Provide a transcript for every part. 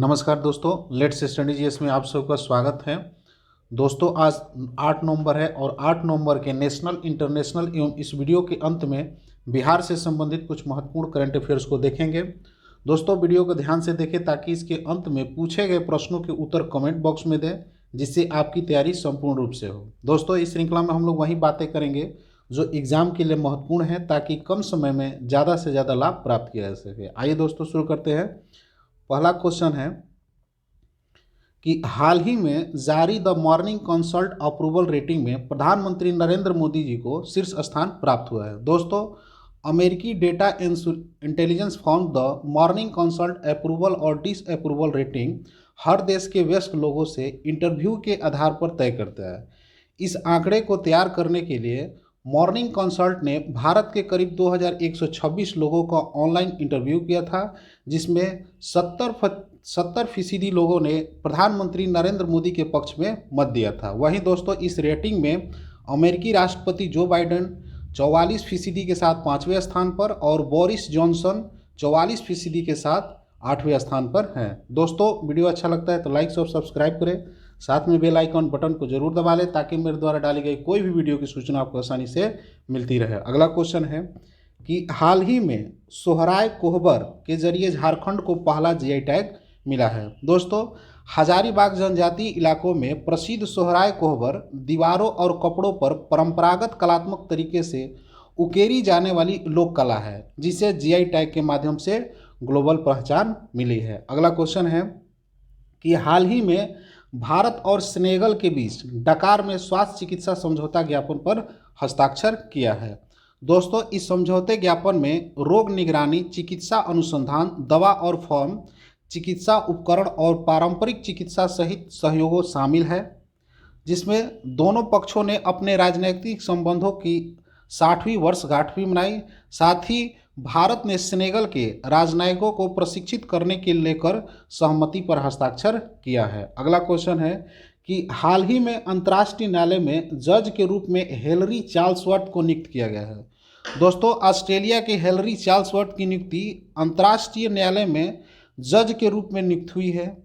नमस्कार दोस्तों, let's study GS में आप सबका स्वागत है। दोस्तों आज 8 नवंबर है और 8 नवंबर के नेशनल, इंटरनेशनल एवं इस वीडियो के अंत में बिहार से संबंधित कुछ महत्वपूर्ण करंट अफेयर्स को देखेंगे। दोस्तों वीडियो को ध्यान से देखें ताकि इसके अंत में पूछे गए प्रश्नों के उत्तर कमेंट बॉक्स में दें, जिससे आपकी तैयारी संपूर्ण रूप से हो। दोस्तों इस श्रृंखला में हम लोग वही बातें करेंगे जो एग्जाम के लिए महत्वपूर्ण है, ताकि कम समय में ज़्यादा से ज़्यादा लाभ प्राप्त किया जा सके। आइए दोस्तों शुरू करते हैं। पहला क्वेश्चन है कि हाल ही में जारी the morning consult approval rating में प्रधानमंत्री नरेंद्र मोदी जी को शीर्ष स्थान प्राप्त हुआ है। दोस्तों अमेरिकी data intelligence firm the morning consult approval और डिस अप्रूवल रेटिंग हर देश के वयस्क लोगों से इंटरव्यू के आधार पर तय करता है। इस आंकड़े को तैयार करने के लिए मॉर्निंग कंसल्ट ने भारत के करीब 2126 लोगों का ऑनलाइन इंटरव्यू किया था, जिसमें 70% लोगों ने प्रधानमंत्री नरेंद्र मोदी के पक्ष में मत दिया था। वहीं दोस्तों इस रेटिंग में अमेरिकी राष्ट्रपति जो बाइडेन 44% के साथ 5वें स्थान पर और बोरिस जॉनसन 44% के साथ 8वें स्थान पर हैं। दोस्तों वीडियो अच्छा लगता है तो लाइक और सब्सक्राइब करें, साथ में बेल आइकन बटन को जरूर दबा लें ताकि मेरे द्वारा डाली गई कोई भी वीडियो की सूचना आपको आसानी से मिलती रहे। अगला क्वेश्चन है कि हाल ही में सोहराय कोहबर के जरिए झारखंड को पहला जीआई टैग मिला है। दोस्तों हजारीबाग जनजातीय इलाकों में प्रसिद्ध सोहराय कोहबर दीवारों और कपड़ों पर परंपरागत कलात्मक तरीके से उकेरी जाने वाली लोक कला है, जिसे जीआई टैग के माध्यम से ग्लोबल पहचान मिली है। अगला क्वेश्चन है कि हाल ही में भारत और सेनेगल के बीच डकार में स्वास्थ्य चिकित्सा समझौता ज्ञापन पर हस्ताक्षर किया है। दोस्तों इस समझौते ज्ञापन में रोग निगरानी, चिकित्सा अनुसंधान, दवा और फॉर्म, चिकित्सा उपकरण और पारंपरिक चिकित्सा सहित सहयोगों शामिल है, जिसमें दोनों पक्षों ने अपने राजनीतिक संबंधों की 60वीं वर्षगांठ भी मनाई। साथ ही भारत ने सेनेगल के राजनयिकों को प्रशिक्षित करने के लेकर सहमति पर हस्ताक्षर किया है। अगला क्वेश्चन है कि हाल ही में अंतर्राष्ट्रीय न्यायालय में जज के रूप में हेलरी चार्ल्सवर्थ को नियुक्त किया गया है। दोस्तों ऑस्ट्रेलिया के हेलरी चार्ल्सवर्थ की नियुक्ति अंतर्राष्ट्रीय न्यायालय में जज के रूप में नियुक्त हुई है।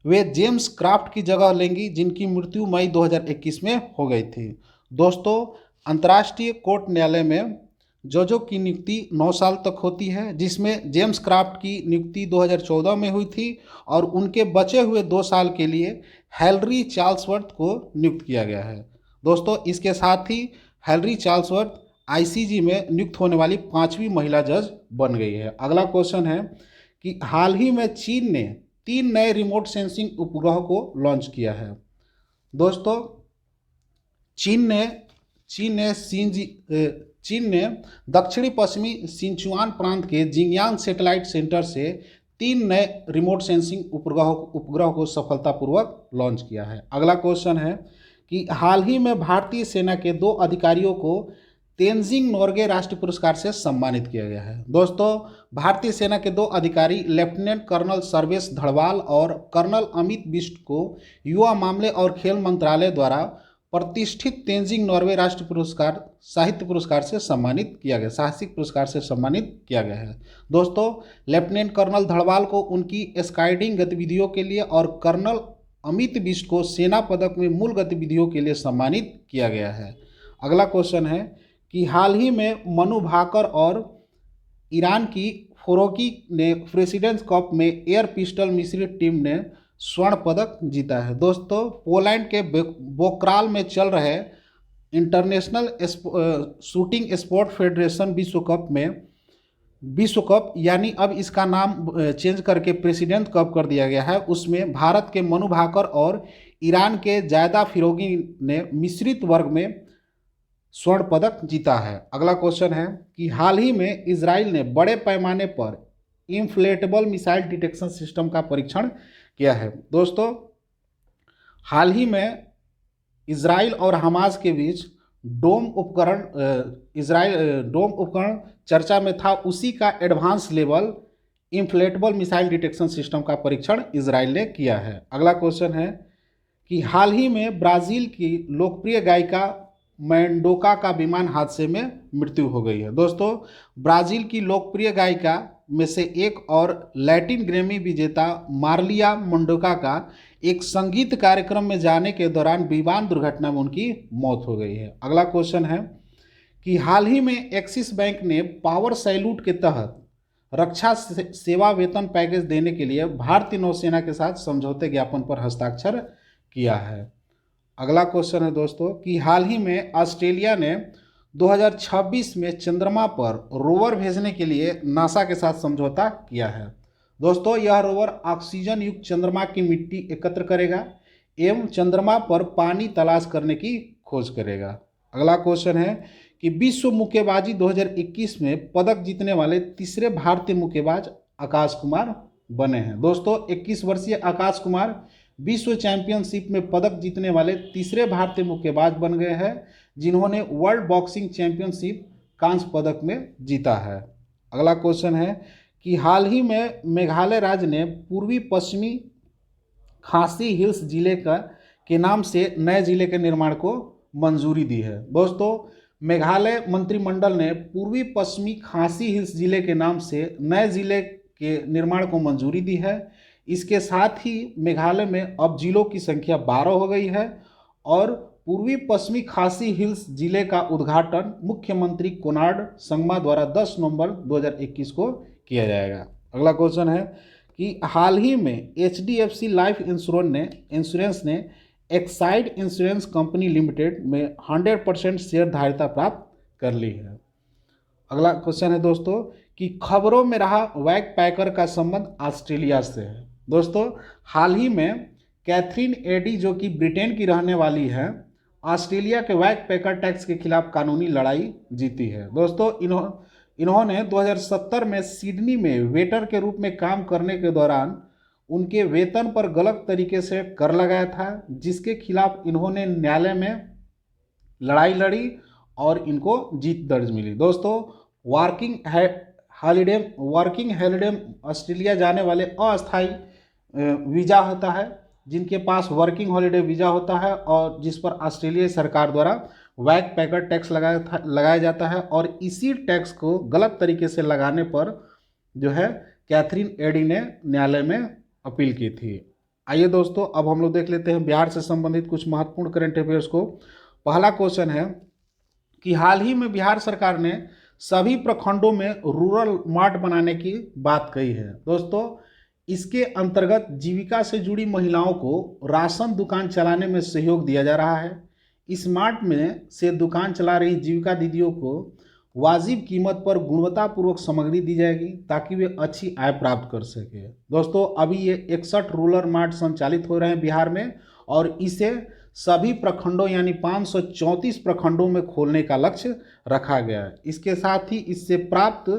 वे जेम्स क्राफ्ट की जगह लेंगी, जिनकी मृत्यु मई 2021 में हो गई थी। दोस्तों अंतर्राष्ट्रीय कोर्ट न्यायालय में जजों की नियुक्ति 9 साल तक होती है, जिसमें जेम्स क्राफ्ट की नियुक्ति 2014 में हुई थी और उनके बचे हुए 2 साल के लिए हेलरी चार्ल्सवर्थ को नियुक्त किया गया है। दोस्तों इसके साथ ही हेलरी चार्ल्सवर्थ आईसीजे में नियुक्त होने वाली 5वीं महिला जज बन गई है। अगला क्वेश्चन है कि हाल ही में चीन ने 3 नए रिमोट सेंसिंग उपग्रह को लॉन्च किया है। दोस्तों चीन ने दक्षिणी पश्चिमी सिंचुआन प्रांत के जिंगयांग सैटेलाइट सेंटर से 3 नए रिमोट सेंसिंग उपग्रह को सफलतापूर्वक लॉन्च किया है। अगला क्वेश्चन है कि हाल ही में भारतीय सेना के 2 अधिकारियों को तेनजिंग नोर्गे राष्ट्रीय पुरस्कार से सम्मानित किया गया है। दोस्तों भारतीय सेना के 2 अधिकारी लेफ्टिनेंट कर्नल सर्वेश धड़वाल और कर्नल अमित बिष्ट को युवा मामले और खेल मंत्रालय द्वारा प्रतिष्ठित तेनजिंग नॉर्वे राष्ट्रीय पुरस्कार साहित्य पुरस्कार से सम्मानित किया गया, साहसिक पुरस्कार से सम्मानित किया गया है। दोस्तों लेफ्टिनेंट कर्नल धड़वाल को उनकी स्काइडिंग गतिविधियों के लिए और कर्नल अमित बिष्ट को सेना पदक में मूल गतिविधियों के लिए सम्मानित किया गया है। अगला क्वेश्चन है कि हाल ही में मनु भाकर और ईरान की फोरोकी ने प्रेसिडेंट्स कप में एयर पिस्टल मिश्रित टीम ने स्वर्ण पदक जीता है। दोस्तों पोलैंड के बोक्राल में चल रहे इंटरनेशनल शूटिंग स्पोर्ट फेडरेशन विश्व कप यानी अब इसका नाम चेंज करके प्रेसिडेंट कप कर दिया गया है, उसमें भारत के मनु भाकर और ईरान के जायदा फिरोगी ने मिश्रित वर्ग में स्वर्ण पदक जीता है। अगला क्वेश्चन है कि हाल ही में इजराइल ने बड़े पैमाने पर इन्फ्लेटेबल मिसाइल डिटेक्शन सिस्टम का परीक्षण किया है। दोस्तों हाल ही में इजराइल और हमास के बीच डोम उपकरण चर्चा में था, उसी का advance level inflatable missile detection system का परीक्षण इजराइल ने किया है। अगला क्वेश्चन है कि हाल ही में ब्राज़ील की लोकप्रिय गायिका मैंडोका का विमान हादसे में मृत्यु हो गई है। दोस्तों ब्राज़ील की लोकप्रिय गायिका में से एक और लैटिन ग्रैमी विजेता मार्लिया मोंडोका का एक संगीत कार्यक्रम में जाने के दौरान विमान दुर्घटना में उनकी मौत हो गई है। अगला क्वेश्चन है कि हाल ही में एक्सिस बैंक ने पावर सैल्यूट के तहत रक्षा सेवा वेतन पैकेज देने के लिए भारतीय नौसेना के साथ समझौते ज्ञापन पर हस्ताक्षर किया है। अगला क्वेश्चन है दोस्तों कि हाल ही में ऑस्ट्रेलिया ने 2026 में चंद्रमा पर रोवर भेजने के लिए नासा के साथ समझौता किया है। दोस्तों यह रोवर ऑक्सीजन युक्त चंद्रमा की मिट्टी एकत्र करेगा एवं चंद्रमा पर पानी तलाश करने की खोज करेगा। अगला क्वेश्चन है कि विश्व मुक्केबाजी 2021 में पदक जीतने वाले तीसरे भारतीय मुक्केबाज आकाश कुमार बने हैं। दोस्तों 21 वर्षीय आकाश कुमार विश्व चैंपियनशिप में पदक जीतने वाले तीसरे भारतीय मुक्केबाज बन गए हैं जिन्होंने वर्ल्ड बॉक्सिंग चैंपियनशिप कांस्य पदक में जीता है। अगला क्वेश्चन है कि हाल ही में मेघालय राज्य ने पूर्वी पश्चिमी खासी हिल्स जिले के नाम से नए जिले के निर्माण को मंजूरी दी है। दोस्तों मेघालय मंत्रिमंडल ने पूर्वी पश्चिमी खासी हिल्स जिले के नाम से नए जिले के निर्माण को मंजूरी दी है। इसके साथ ही मेघालय में अब जिलों की संख्या 12 हो गई है और पूर्वी पश्चिमी खासी हिल्स जिले का उद्घाटन मुख्यमंत्री कोनार्ड संगमा द्वारा 10 नवंबर 2021 को किया जाएगा। अगला क्वेश्चन है कि हाल ही में HDFC लाइफ इंश्योरेंस ने एक्साइड इंश्योरेंस कंपनी लिमिटेड में 100% शेयर धारिता प्राप्त कर ली है। अगला क्वेश्चन है दोस्तों कि खबरों में रहा वैग पैकर का संबंध ऑस्ट्रेलिया से है। दोस्तों हाल ही में कैथरीन एडी जो कि ब्रिटेन की रहने वाली है ऑस्ट्रेलिया के वैग पैकर टैक्स के खिलाफ कानूनी लड़ाई जीती है। दोस्तों इन्होंने 2070 में सिडनी में वेटर के रूप में काम करने के दौरान उनके वेतन पर गलत तरीके से कर लगाया था जिसके खिलाफ इन्होंने न्यायालय में लड़ाई लड़ी और इनको जीत दर्ज मिली। दोस्तों वर्किंग हॉलिडे ऑस्ट्रेलिया जाने वाले अस्थायी वीज़ा होता है जिनके पास वर्किंग हॉलिडे वीज़ा होता है और जिस पर ऑस्ट्रेलिया सरकार द्वारा वैग पैकर टैक्स लगाया जाता है और इसी टैक्स को गलत तरीके से लगाने पर जो है कैथरीन एडी ने न्यायालय में अपील की थी। आइए दोस्तों अब हम लोग देख लेते हैं बिहार से संबंधित कुछ महत्वपूर्ण करंट अफेयर्स को। पहला क्वेश्चन है कि हाल ही में बिहार सरकार ने सभी प्रखंडों में रूरल मार्ट बनाने की बात कही है। दोस्तों इसके अंतर्गत जीविका से जुड़ी महिलाओं को राशन दुकान चलाने में सहयोग दिया जा रहा है। इस मार्ट में से दुकान चला रही जीविका दीदियों को वाजिब कीमत पर गुणवत्तापूर्वक सामग्री दी जाएगी ताकि वे अच्छी आय प्राप्त कर सके। दोस्तों अभी ये 61 रूरल मार्ट संचालित हो रहे हैं बिहार में और इसे सभी प्रखंडों यानी 534 प्रखंडों में खोलने का लक्ष्य रखा गया है। इसके साथ ही इससे प्राप्त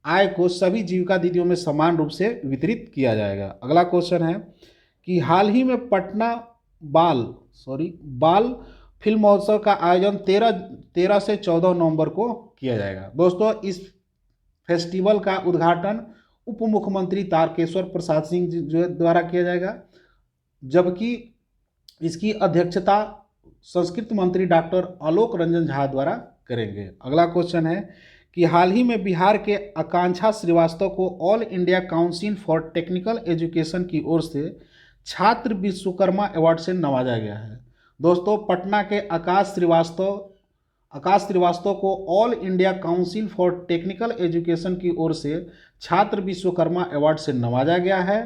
आय को सभी जीविका दीदियों में समान रूप से वितरित किया जाएगा। अगला क्वेश्चन है कि हाल ही में पटना बाल फिल्म महोत्सव का आयोजन 13 से 14 नवंबर को किया जाएगा। दोस्तों इस फेस्टिवल का उद्घाटन उप मुख्यमंत्री तारकेश्वर प्रसाद सिंह जी द्वारा किया जाएगा जबकि इसकी अध्यक्षता संस्कृति मंत्री डॉक्टर आलोक रंजन झा द्वारा करेंगे। अगला क्वेश्चन है कि हाल ही में बिहार के आकांक्षा श्रीवास्तव को all India council for technical education की ओर से छात्र विश्वकर्मा अवार्ड से नवाजा गया है। दोस्तों पटना के आकाश श्रीवास्तव को all India council for technical education की ओर से छात्र विश्वकर्मा अवार्ड से नवाजा गया है।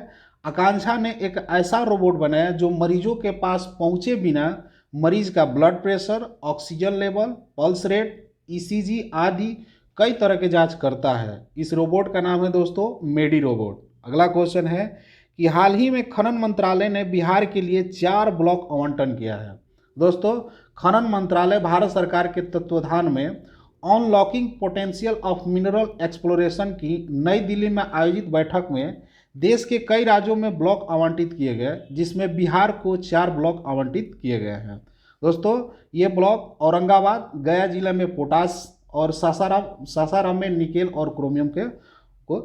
आकांक्षा ने एक ऐसा रोबोट बनाया जो मरीजों के पास पहुंचे बिना मरीज का blood pressure, oxygen level, pulse rate, ECG आदि कई तरह के जांच करता है। इस रोबोट का नाम है दोस्तों मेडी रोबोट। अगला क्वेश्चन है कि हाल ही में खनन मंत्रालय ने बिहार के लिए 4 ब्लॉक आवंटन किया है। दोस्तों खनन मंत्रालय भारत सरकार के तत्वाधान में unlocking potential of mineral exploration की नई दिल्ली में आयोजित बैठक में देश के कई राज्यों में ब्लॉक आवंटित किए गए जिसमें बिहार को 4 ब्लॉक आवंटित किए गए हैं। दोस्तों ये ब्लॉक औरंगाबाद, गया जिला में पोटास और सासाराम में निकेल और क्रोमियम को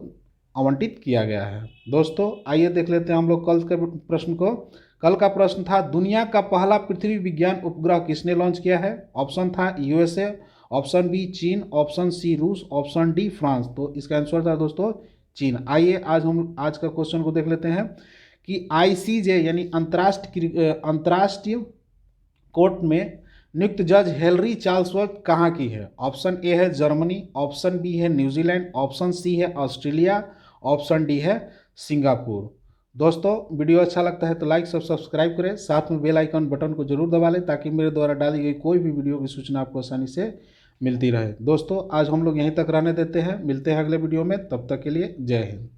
आवंटित किया गया है। दोस्तों आइए देख लेते हैं हम लोग कल के प्रश्न को। कल का प्रश्न था दुनिया का पहला पृथ्वी विज्ञान उपग्रह किसने लॉन्च किया है। ऑप्शन था USA, ऑप्शन बी चीन, ऑप्शन सी रूस, ऑप्शन डी फ्रांस। तो इसका आंसर था दोस्तों चीन। आइए आज का क्वेश्चन को देख लेते हैं कि आईसीजे यानी अंतर्राष्ट्रीय कोर्ट में नियुक्त जज हेनरी चार्ल्सवर्थ कहाँ की है? ऑप्शन ए है जर्मनी, ऑप्शन बी है न्यूजीलैंड, ऑप्शन सी है ऑस्ट्रेलिया, ऑप्शन डी है सिंगापुर। दोस्तों वीडियो अच्छा लगता है तो लाइक सब्सक्राइब करें, साथ में बेल आइकन बटन को जरूर दबा लें ताकि मेरे द्वारा डाली गई कोई भी वीडियो की सूचना आपको आसानी से मिलती रहे। दोस्तों आज हम लोग यहीं तक रहने देते हैं, मिलते हैं अगले वीडियो में, तब तक के लिए जय हिंद।